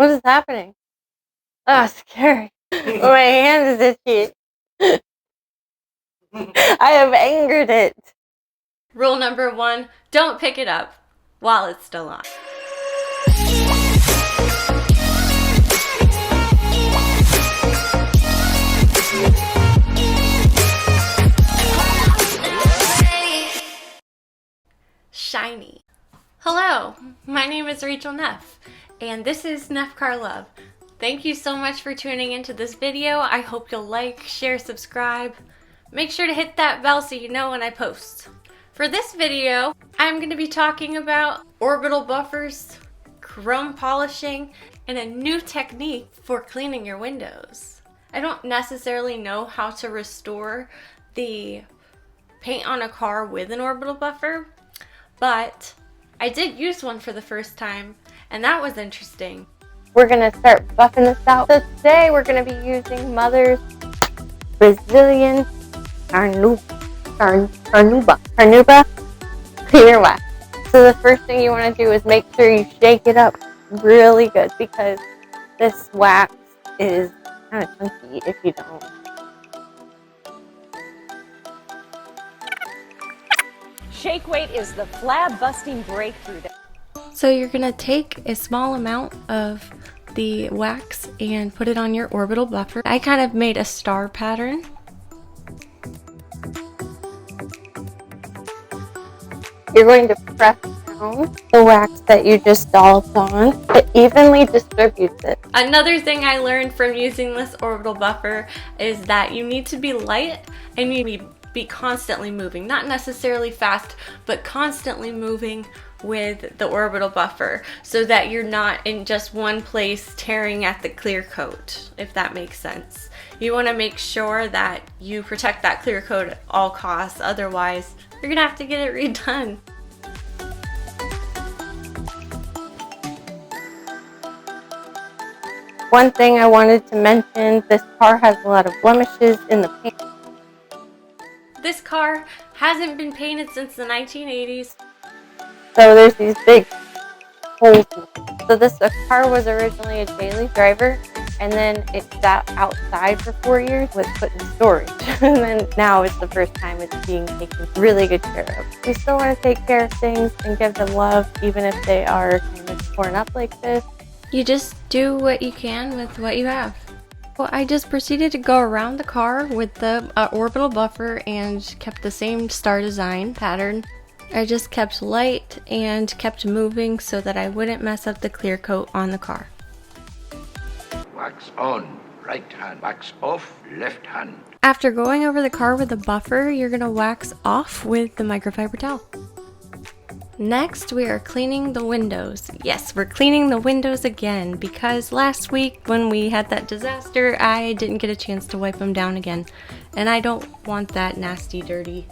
What is happening? Oh, scary. My hand is itchy. I have angered it. Rule number 1, don't pick it up while it's still on. Shiny. Hello, my name is Rachel Neff, and this is NeffCarLove. Thank you so much for tuning into this video. I hope you'll like, share, subscribe. Make sure to hit that bell so you know when I post. For this video, I'm going to be talking about orbital buffers, chrome polishing, and a new technique for cleaning your windows. I don't necessarily know how to restore the paint on a car with an orbital buffer, but I did use one for the first time, and that was interesting. We're going to start buffing this out. So today we're going to be using Mother's Brazilian Carnuba cleaner wax. So the first thing you want to do is make sure you shake it up really good, because this wax is kind of chunky if you don't. Shake weight is the flab busting breakthrough. So you're going to take a small amount of the wax and put it on your orbital buffer. I kind of made a star pattern. You're going to press down the wax that you just dolloped on. It evenly distributes it. Another thing I learned from using this orbital buffer is that you need to be light and you need to be constantly moving. Not necessarily fast, but constantly moving with the orbital buffer so that you're not in just one place tearing at the clear coat, if that makes sense. You want to make sure that you protect that clear coat at all costs, otherwise you're gonna have to get it redone. One thing I wanted to mention, this car has a lot of blemishes in the paint. This car hasn't been painted since the 1980s. So there's these big holes in it. So this car was originally a daily driver, and then it sat outside for 4 years, was put in storage. And then now it's the first time it's being taken really good care of. We still want to take care of things and give them love, even if they are kind of torn up like this. You just do what you can with what you have. Well, I just proceeded to go around the car with the orbital buffer and kept the same star design pattern. I just kept light and kept moving so that I wouldn't mess up the clear coat on the car. Wax on, right hand. Wax off, left hand. After going over the car with the buffer, you're going to wax off with the microfiber towel. Next, we are cleaning the windows. Yes, we're cleaning the windows again because last week when we had that disaster, I didn't get a chance to wipe them down again. And I don't want that nasty, dirty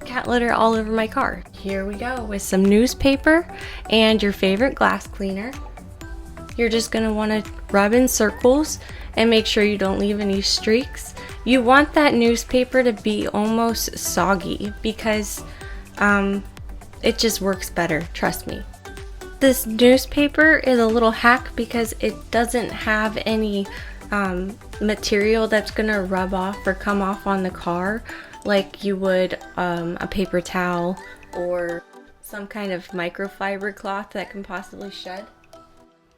cat litter all over my car. Here we go with some newspaper and your favorite glass cleaner. You're just going to want to rub in circles and make sure you don't leave any streaks. You want that newspaper to be almost soggy because it just works better, trust me. This newspaper is a little hack because it doesn't have any material that's going to rub off or come off on the car like you would a paper towel or some kind of microfiber cloth that can possibly shed.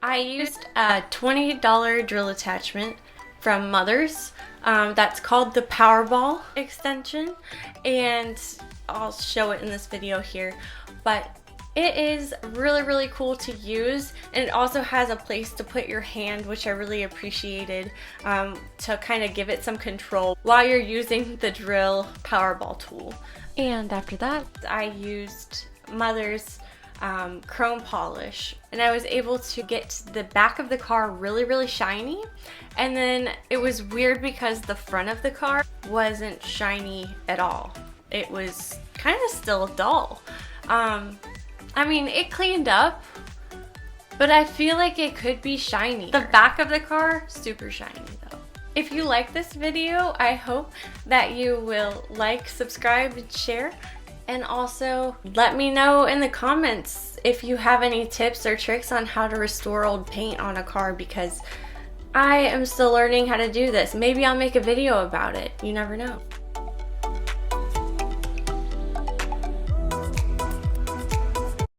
I used a $20 drill attachment from Mother's that's called the Powerball extension, and I'll show it in this video here, but it is really cool to use, and it also has a place to put your hand, which I really appreciated, to kind of give it some control while you're using the drill Powerball tool. And after that, I used Mother's chrome polish, and I was able to get the back of the car really shiny, and then it was weird because the front of the car wasn't shiny at all. It was kind of still dull. I mean, it cleaned up, but I feel like it could be shiny. The back of the car, super shiny though. If you like this video, I hope that you will like, subscribe, and share. And also, let me know in the comments if you have any tips or tricks on how to restore old paint on a car, because I am still learning how to do this. Maybe I'll make a video about it. You never know.